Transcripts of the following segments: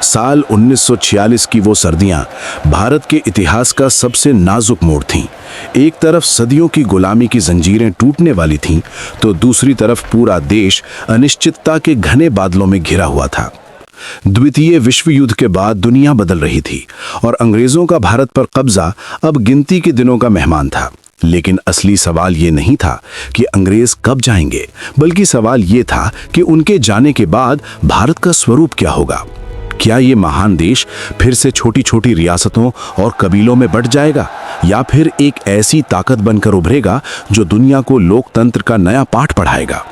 साल 1946 की वो सर्दियां भारत के इतिहास का सबसे नाजुक मोड़ थीं। एक तरफ सदियों की गुलामी की जंजीरें टूटने वाली थीं, तो दूसरी तरफ पूरा देश अनिश्चितता के घने बादलों में घिरा हुआ था। द्वितीय विश्व युद्ध के बाद दुनिया बदल रही थी और अंग्रेजों का भारत पर कब्जा अब गिनती के दिनों का मेहमान था। लेकिन असली सवाल ये नहीं था कि अंग्रेज कब जाएंगे, बल्कि सवाल ये था कि उनके जाने के बाद भारत का स्वरूप क्या होगा। क्या ये महान देश फिर से छोटी छोटी रियासतों और कबीलों में बंट जाएगा, या फिर एक ऐसी ताकत बनकर उभरेगा जो दुनिया को लोकतंत्र का नया पाठ पढ़ाएगा।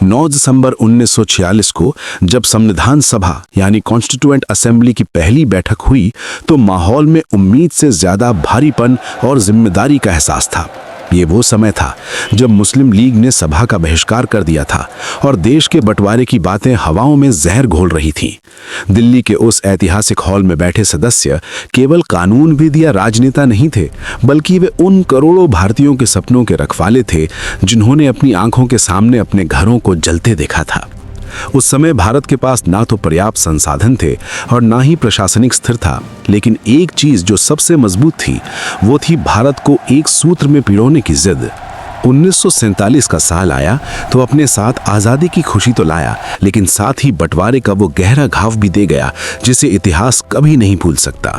9 दिसंबर 1946 को जब संविधान सभा यानी कॉन्स्टिट्यूएंट असेंबली की पहली बैठक हुई, तो माहौल में उम्मीद से ज्यादा भारीपन और जिम्मेदारी का एहसास था। ये वो समय था जब मुस्लिम लीग ने सभा का बहिष्कार कर दिया था और देश के बंटवारे की बातें हवाओं में जहर घोल रही थीं। दिल्ली के उस ऐतिहासिक हॉल में बैठे सदस्य केवल कानूनविद या राजनेता नहीं थे, बल्कि वे उन करोड़ों भारतीयों के सपनों के रखवाले थे जिन्होंने अपनी आंखों के सामने अपने घरों को जलते देखा था। उस समय भारत के पास ना तो पर्याप्त संसाधन थे और ना ही प्रशासनिक स्थिर था, लेकिन एक चीज जो सबसे मजबूत थी वो थी भारत को एक सूत्र में पिरोने की जिद। 1947 का साल आया तो अपने साथ आज़ादी की खुशी तो लाया, लेकिन साथ ही बंटवारे का वो गहरा घाव भी दे गया जिसे इतिहास कभी नहीं भूल सकता।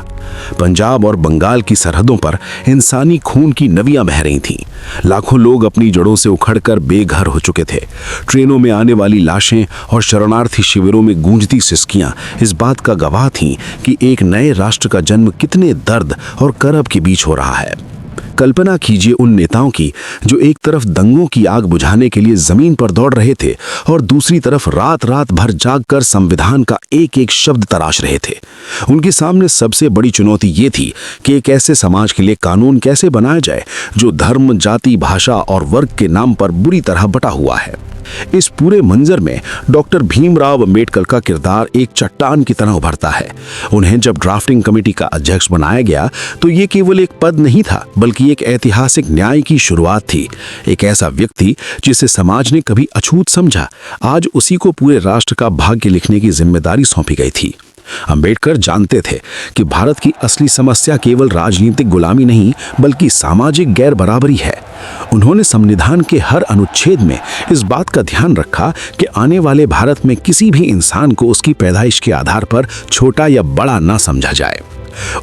पंजाब और बंगाल की सरहदों पर इंसानी खून की नदियां बह रही थीं। लाखों लोग अपनी जड़ों से उखड़कर बेघर हो चुके थे। ट्रेनों में आने वाली लाशें और शरणार्थी शिविरों में गूंजती सिसकियां इस बात का गवाह थीं कि एक नए राष्ट्र का जन्म कितने दर्द और करब के बीच हो रहा है। कल्पना कीजिए उन नेताओं की जो एक तरफ दंगों की आग बुझाने के लिए जमीन पर दौड़ रहे थे और दूसरी तरफ रात रात भर जागकर संविधान का एक एक शब्द तराश रहे थे। उनके सामने सबसे बड़ी चुनौती ये थी कि एक ऐसे समाज के लिए कानून कैसे बनाया जाए जो धर्म, जाति, भाषा और वर्ग के नाम पर बुरी तरह बटा हुआ है। इस पूरे मंजर में डॉक्टर भीमराव अंबेडकर का किरदार एक चट्टान की तरह उभरता है। उन्हें जब ड्राफ्टिंग कमेटी का अध्यक्ष बनाया गया तो ये केवल एक पद नहीं था, बल्कि एक ऐतिहासिक न्याय की शुरुआत थी। एक ऐसा व्यक्ति जिसे समाज ने कभी अछूत समझा, आज उसी को पूरे राष्ट्र का भाग्य लिखने की जिम्मेदारी सौंपी गई थी। अंबेडकर जानते थे कि भारत की असली समस्या केवल राजनीतिक गुलामी नहीं, बल्कि सामाजिक गैर बराबरी है। उन्होंने संविधान के हर अनुच्छेद में इस बात का ध्यान रखा कि आने वाले भारत में किसी भी इंसान को उसकी पैदाइश के आधार पर छोटा या बड़ा ना समझा जाए।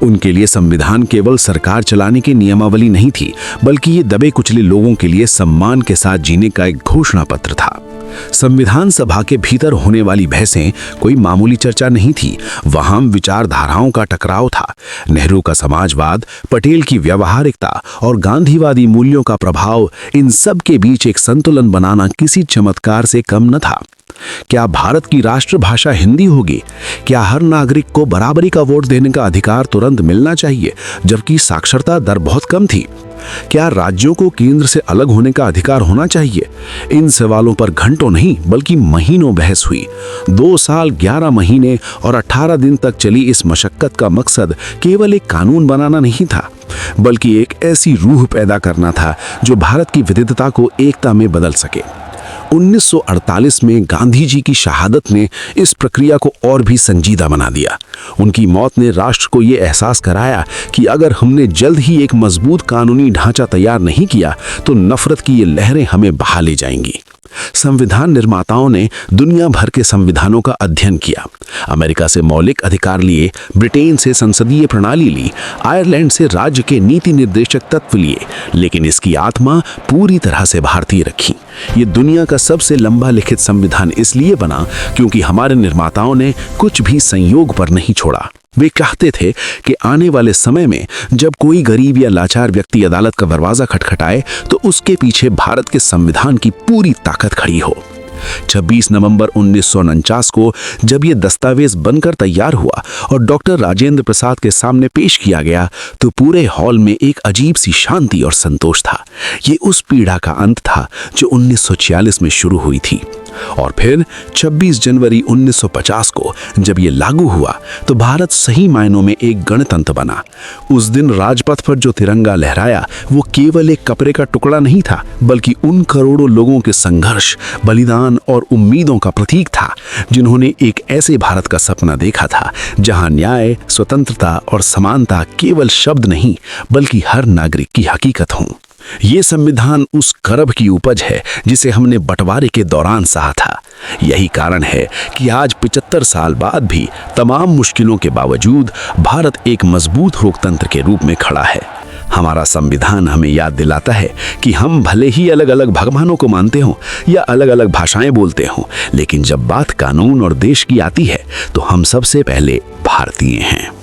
उनके लिए संविधान केवल सरकार चलाने की नियमावली नहीं थी, बल्कि ये दबे कुचले लोगों के लिए सम्मान के साथ जीने का एक घोषणा पत्र था। संविधान सभा के भीतर होने वाली बहसें कोई मामूली चर्चा नहीं थी। वहां विचारधाराओं का टकराव था। नेहरू का समाजवाद, पटेल की व्यावहारिकता और गांधीवादी मूल्यों का प्रभाव, इन सब के बीच एक संतुलन बनाना किसी चमत्कार से कम न था। क्या भारत की राष्ट्रभाषा हिंदी होगी? क्या हर नागरिक को बराबरी का वोट देने का अधिकार तुरंत मिलना चाहिए, जबकि साक्षरता दर बहुत कम थी? क्या राज्यों को केंद्र से अलग होने का अधिकार होना चाहिए? इन सवालों पर घंटों नहीं बल्कि महीनों बहस हुई। 2 साल 11 महीने और 18 दिन तक चली इस मशक्कत का मकसद केवल एक कानून बनाना नहीं था, बल्कि एक ऐसी रूह पैदा करना था जो भारत की विविधता को एकता में बदल सके। 1948 में गांधी जी की शहादत ने इस प्रक्रिया को और भी संजीदा बना दिया। उनकी मौत ने राष्ट्र को ये एहसास कराया कि अगर हमने जल्द ही एक मजबूत कानूनी ढांचा तैयार नहीं किया तो नफरत की ये लहरें हमें बहा ले जाएंगी। संविधान निर्माताओं ने दुनिया भर के संविधानों का अध्ययन किया। अमेरिका से मौलिक अधिकार लिए, ब्रिटेन से संसदीय प्रणाली ली, आयरलैंड से राज्य के नीति निर्देशक तत्व लिए, लेकिन इसकी आत्मा पूरी तरह से भारतीय रखी। ये दुनिया का सबसे लंबा लिखित संविधान इसलिए बना क्योंकि हमारे निर्माताओं ने कुछ भी संयोग पर नहीं छोड़ा। वे चाहते थे कि आने वाले समय में जब कोई गरीब या लाचार व्यक्ति अदालत का दरवाजा खटखटाए तो उसके पीछे भारत के संविधान की पूरी ताकत खड़ी हो। 26 नवंबर 1949 को जब ये दस्तावेज बनकर तैयार हुआ और डॉक्टर राजेंद्र प्रसाद के सामने पेश किया गया तो पूरे हॉल में एक अजीब सी शांति और संतोष था। ये उस पीड़ा का अंत था जो 1946 में शुरू हुई थी। और फिर 26 जनवरी 1950 को जब ये लागू हुआ तो भारत सही मायनों में एक गणतंत्र बना। उस दिन राजपथ पर जो तिरंगा लहराया वो केवल एक कपड़े का टुकड़ा नहीं था, बल्कि उन करोड़ों लोगों के संघर्ष, बलिदान और उम्मीदों का प्रतीक था जिन्होंने एक ऐसे भारत का सपना देखा था जहां न्याय, स्वतंत्रता और समानता केवल शब्द नहीं बल्कि हर नागरिक की हकीकत हों। ये संविधान उस करब की उपज है जिसे हमने बंटवारे के दौरान सहा था। यही कारण है कि आज 75 साल बाद भी तमाम मुश्किलों के बावजूद भारत एक मजबूत लोकतंत्र के रूप में खड़ा है। हमारा संविधान हमें याद दिलाता है कि हम भले ही अलग अलग भगवानों को मानते हों या अलग अलग भाषाएं बोलते हों, लेकिन जब बात कानून और देश की आती है तो हम सबसे पहले भारतीय हैं।